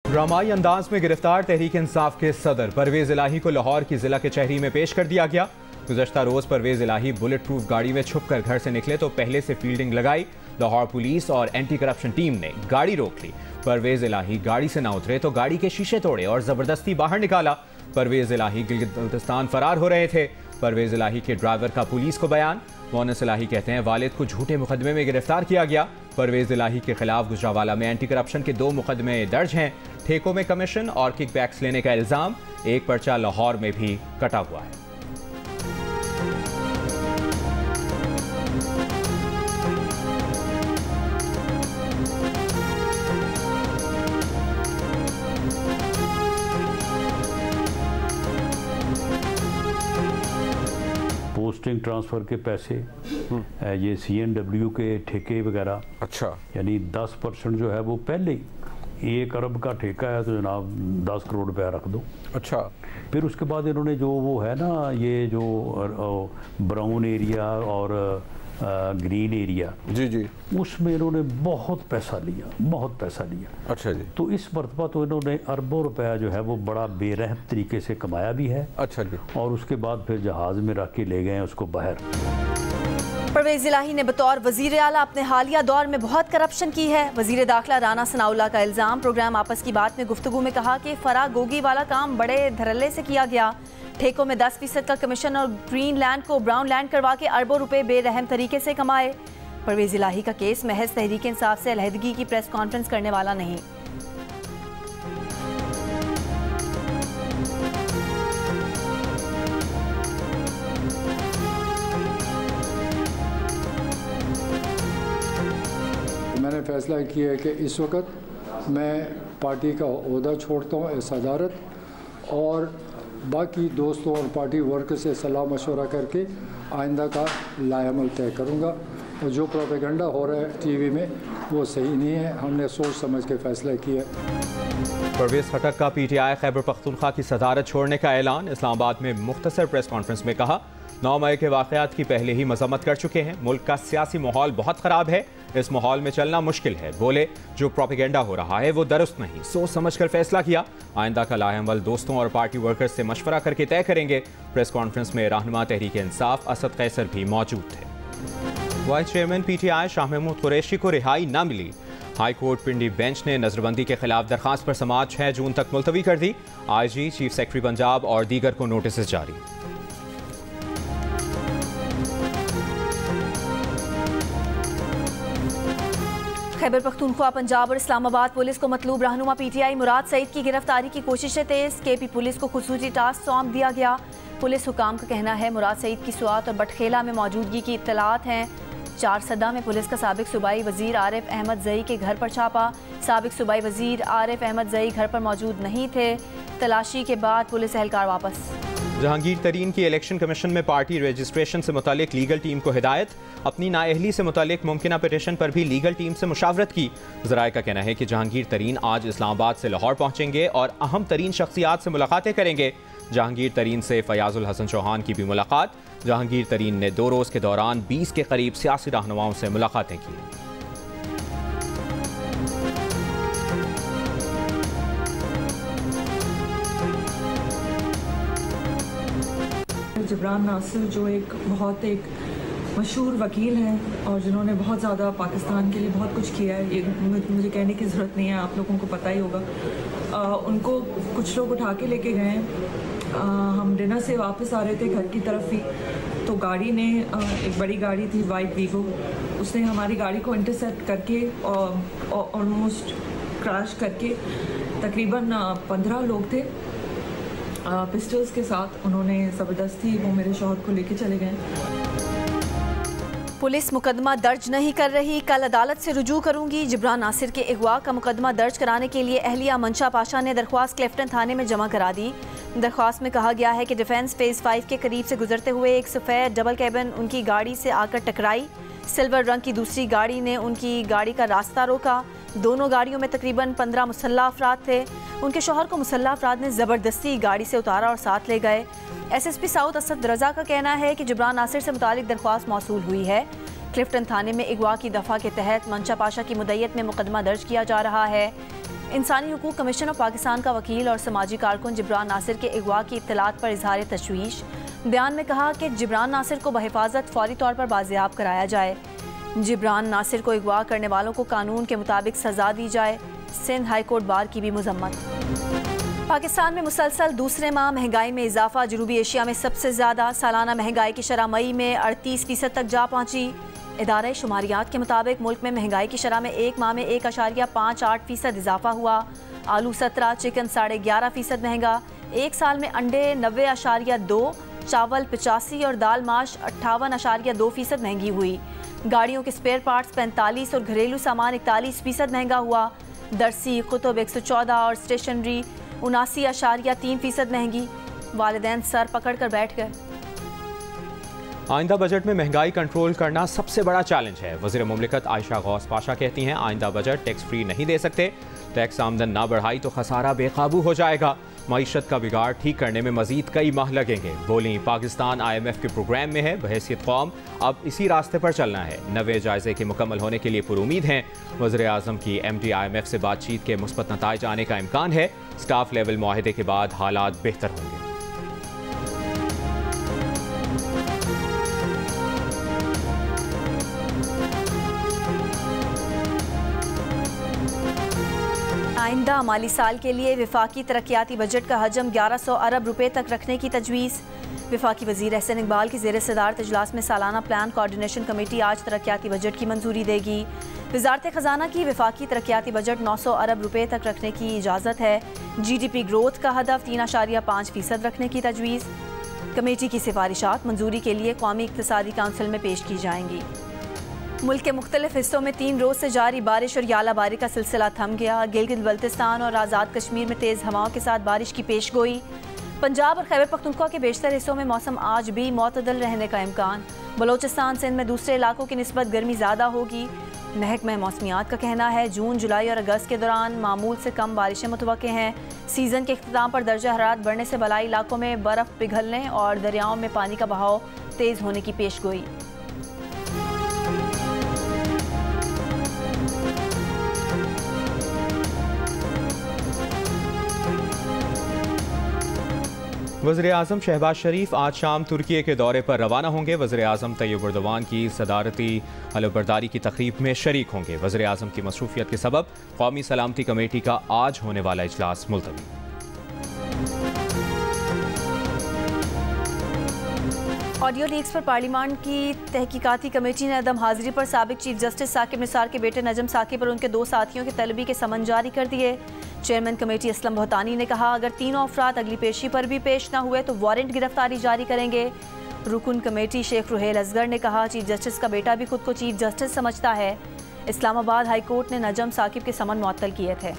ड्रामाई अंदाज में गिरफ्तार तहरीक इंसाफ के सदर परवेज इलाही को लाहौर की जिला कचहरी में पेश कर दिया गया। गुज़श्ता रोज परवेज इलाही बुलेट प्रूफ गाड़ी में छुपकर घर से निकले तो पहले से फील्डिंग लगाई। लाहौर पुलिस और एंटी करप्शन टीम ने गाड़ी रोक ली। परवेज इलाही गाड़ी से ना उतरे तो गाड़ी के शीशे तोड़े और जबरदस्ती बाहर निकाला। परवेज इलाही गिलगित बल्तिस्तान फरार हो रहे थे। परवेज इलाही के ड्राइवर का पुलिस को बयान। मोनस इलाही कहते हैं वालिद को झूठे मुकदमे में गिरफ्तार किया गया। परवेज इलाही के खिलाफ गुजरावाला में एंटी करप्शन के 2 मुकदमे दर्ज हैं। ठेकों में कमीशन और किकबैक्स लेने का इल्जाम। एक पर्चा लाहौर में भी कटा हुआ है। पोस्टिंग ट्रांसफ़र के पैसे, ये CNW के ठेके वगैरह। अच्छा, यानी 10% जो है वो पहले ही 1 अरब का ठेका है तो जनाब 10 करोड़ रुपया रख दो। अच्छा, फिर उसके बाद इन्होंने जो वो है ना, ये जो ब्राउन एरिया और ग्रीन एरिया, जी जी, उसमें इन्होंने बहुत पैसा लिया। अच्छा जी। तो इस मरतबा तो इन्होंने अरबों रुपया जो है वो बड़ा बेरहम तरीके से कमाया भी है। अच्छा जी। और उसके बाद फिर जहाज़ में रख के ले गए उसको बाहर। परवेज इलाही ने बतौर वजीर आला अपने हालिया दौर में बहुत करप्शन की है। वजीर दाखिला राना सनाउल्लाह का इल्ज़ाम। प्रोग्राम आपस की बात में गुफ्तगू में कहा कि फरागोगी वाला काम बड़े धड़ल्ले से किया गया। ठेकों में 10% का कमीशन और ग्रीन लैंड को ब्राउन लैंड करवा के अरबों रुपए बेरहम तरीके से कमाए। परवेज इलाही का केस महज तहरीक इंसाफ से अलहदगी की प्रेस कॉन्फ्रेंस करने वाला नहीं। मैंने फैसला किया है कि इस वक्त मैं पार्टी का ओहदा छोड़ता हूँ सदारत, और बाकी दोस्तों और पार्टी वर्कर से सलाह मशवरा करके आइंदा का लाएअमल तय करूँगा। और जो प्रोपेगेंडा हो रहा है टीवी में वो सही नहीं है। हमने सोच समझ के फैसला किया। परवेज खटक का PTI खैबर पख्तूनख्वा की सदारत छोड़ने का ऐलान। इस्लामाबाद में मुख्तसर प्रेस कॉन्फ्रेंस में कहा 9 मई के वाक़यात की पहले ही मजम्मत कर चुके हैं। मुल्क का सियासी माहौल बहुत ख़राब है। इस माहौल में चलना मुश्किल है। बोले जो प्रोपेगेंडा हो रहा है वो दुरुस्त नहीं। सोच समझ कर फैसला किया। आइंदा का लाएअमल दोस्तों और पार्टी वर्कर्स से मशवरा करके तय करेंगे। प्रेस कॉन्फ्रेंस में रहनुमा तहरीक इंसाफ असद कैसर भी मौजूद थे। Vice chairman PTI Shah Mahmood Qureshi को रिहाई न मिली। हाई कोर्ट पिंडी बेंच ने नजरबंदी के खिलाफ दरखास्त पर समाअत 6 जून तक मुलतवी कर दी। IG, चीफ सेक्रेटरी पंजाब और दीगर को नोटिस जारी। खैबर पख्तूनख्वा, पंजाब और इस्लामाबाद पुलिस को मतलूब रहनुमा PTI मुराद सईद की गिरफ्तारी की कोशिशें तेज। KP पुलिस को खुसूसी टास्क सौंप दिया गया। पुलिस हुकाम का कहना है मुराद सईद की स्वात और बटखेला में मौजूदगी की इत्तलात हैं। 4 सदा में पुलिस का साबिक सूबाई वजीर आरिफ अहमद जई के घर पर छापा। साबिक सूबाई वजीर आरिफ अहमद जई घर पर मौजूद नहीं थे। तलाशी के बाद पुलिस एहलकार वापस। जहांगीर तरीन की इलेक्शन कमीशन में पार्टी रजिस्ट्रेशन से मुतालिक लीगल टीम को हिदायत। अपनी नाअहली से मुतालिक मुमकिना पिटीशन पर भी लीगल टीम से मुशावरत की। ज़राए का कहना है कि जहांगीर तरीन आज इस्लामाबाद से लाहौर पहुंचेंगे और अहम तरीन शख्सियात से मुलाकातें करेंगे। जहांगीर तरीन से फयाजुल हसन चौहान की भी मुलाकात। जहांगीर तरीन ने 2 रोज़ के दौरान 20 के करीब सियासी रहनुमाओं से मुलाकातें की। जबरान नासिर जो एक मशहूर वकील हैं और जिन्होंने बहुत ज़्यादा पाकिस्तान के लिए बहुत कुछ किया है, ये मुझे कहने की ज़रूरत नहीं है, आप लोगों को पता ही होगा। उनको कुछ लोग उठा के लेके गए हैं। हम डिनर से वापस आ रहे थे घर की तरफ ही, तो गाड़ी ने एक बड़ी गाड़ी थी वाइट वीगो, उसने हमारी गाड़ी को इंटरसेप्ट करके ऑलमोस्ट क्रैश करके तकरीबन 15 लोग थे पिस्टल्स के साथ। उन्होंने ज़बरदस्ती वो मेरे शौहर को लेके चले गए। पुलिस मुकदमा दर्ज नहीं कर रही, कल अदालत से रुजू करूंगी। जबरान नासिर के अगवा का मुकदमा दर्ज कराने के लिए अहलिया मंशा पाशा ने दरख्वास्त क्लिफ्टन थाने में जमा करा दी। दरख्वास्त में कहा गया है कि डिफेंस फेज़ 5 के करीब से गुजरते हुए एक सफ़ेद डबल कैबिन उनकी गाड़ी से आकर टकराई। सिल्वर रंग की दूसरी गाड़ी ने उनकी गाड़ी का रास्ता रोका। दोनों गाड़ियों में तकरीबन 15 मुसल्ला अफराद थे। उनके शौहर को मुसल्ला अफराद ने ज़बरदस्ती गाड़ी से उतारा और साथ ले गए। SSP साउथ असद रजा का कहना है कि जबरान नासिर से मुतालिक दरख्वास्त मौसूल हुई है। क्लिफ्टन थाने में अगवा की दफ़ा के तहत मंशा पाशा की मुद्दत में मुकदमा दर्ज किया जा रहा है। इंसानी हुकूक कमीशन ऑफ पाकिस्तान का वकील और समाजी कारकुन जिब्रान नासिर के अगवा की इत्तलात पर इजहार तशवीश। बयान में कहा कि जिब्रान नासिर को बहिफाजत फौरी तौर पर बाजियाब कराया जाए। जिब्रान नासिर को अगवा करने वालों को कानून के मुताबिक सजा दी जाए। सिंध हाई कोर्ट बार की भी मजम्मत। पाकिस्तान में मुसलसल दूसरे माह महंगाई में इजाफा, जनूबी एशिया में सबसे ज़्यादा। सालाना महंगाई की शरह मई में 38% तक जा पहुँची। इदारे शुमारियात के मुताबिक मुल्क में महंगाई की शरह में एक माह में 1.58% इजाफा हुआ। आलू 17, चिकन 11.5% महंगा। एक साल में अंडे 90.2, चावल 85 और दाल माश 58.2% महंगी हुई। गाड़ियों के स्पेयर पार्ट्स 45 और घरेलू सामान 41% महंगा हुआ। दरसी, कुतुब 114 और स्टेशनरी 79.3% महंगी। वालिदैन सर पकड़ कर बैठ गए। आइंदा बजट में महंगाई कंट्रोल करना सबसे बड़ा चैलेंज है। वज़ीर मुमलिकत आयशा गौस पाशा कहती हैं, आइंदा बजट टैक्स फ्री नहीं दे सकते। टैक्स आमदन ना बढ़ाई तो खसारा बेकाबू हो जाएगा। मईशत का बिगाड़ ठीक करने में मजीद कई माह लगेंगे। बोली, पाकिस्तान IMF के प्रोग्राम में है, बहैसियत कौम अब इसी रास्ते पर चलना है। नवे जायजे के मुकम्मल होने के लिए पुरुमीद हैं। वज़ीर आज़म की MD IMF से बातचीत के मुस्बत नताइज आने का इम्कान है। स्टाफ लेवल मुआहदे के बाद हालात बेहतर होंगे। आइंदा माली साल के लिए विफाकी तरक्याती बजट का हजम 1100 अरब रुपए तक रखने की तजवीज़। विफाकी वज़ीर एहसन इकबाल की ज़ेर सदारत इजलास में सालाना प्लान कोऑर्डिनेशन कमेटी आज तरक्याती बजट की मंजूरी देगी। वज़ारत ख़जाना की विफाकी तरक्याती बजट 900 अरब रुपए तक रखने की इजाज़त है। GDP ग्रोथ का हदफ 3.5% रखने की तजवीज़। कमेटी की सिफारिशात मंजूरी के लिए कौमी इक़्तिसादी काउंसिल में पेश की जाएंगी। मुल्क के मुख्तलिफ हिस्सों में 3 रोज़ से जारी बारिश और यालाबारी का सिलसिला थम गया। गिलगित बल्तिस्तान और आज़ाद कश्मीर में तेज़ हवाओं के साथ बारिश की पेश गोई। पंजाब और खैबर पख्तूनख्वा के बेशतर हिस्सों में मौसम आज भी मुतदल रहने का इम्कान। बलोचिस्तान सिंध में दूसरे इलाकों की निस्बत गर्मी ज़्यादा होगी। महकमा मौसमियात का कहना है जून, जुलाई और अगस्त के दौरान मामूल से कम बारिशें मुतवक्के हैं। सीज़न के इख्तिताम पर दर्जा हरारत बढ़ने से बलाई इलाकों में बर्फ़ पिघलने और दरियाओं में पानी का बहाव तेज़ होने की पेश गोई। वज़ीर आज़म शहबाज शरीफ आज शाम तुर्की के दौरे पर रवाना होंगे। वज़ीर आज़म तैयब एर्दोगान की सदारती हलफबरदारी की तकरीब में शरीक होंगे। वज़ीर आज़म की मसरूफियत के सबब कौमी सलामती कमेटी का आज होने वाला इजलास मुलतवी। ऑडियो लीक्स पर पार्लियामान की तहकीकाती कमेटी ने अदम हाजिरी पर साबिक चीफ जस्टिस साकिब निसार के बेटे नजम साकिब और उनके 2 साथियों की तलबी के समन जारी कर दिए। चेयरमैन कमेटी असलम बहतानी ने कहा, अगर तीनों अफराद अगली पेशी पर भी पेश न हुए तो वारंट गिरफ्तारी जारी करेंगे। रुकन कमेटी शेख रुहेल असगर ने कहा, चीफ जस्टिस का बेटा भी खुद को चीफ जस्टिस समझता है। इस्लामाबाद हाई कोर्ट ने नजम साकिब के समन मुअत्तल किए थे।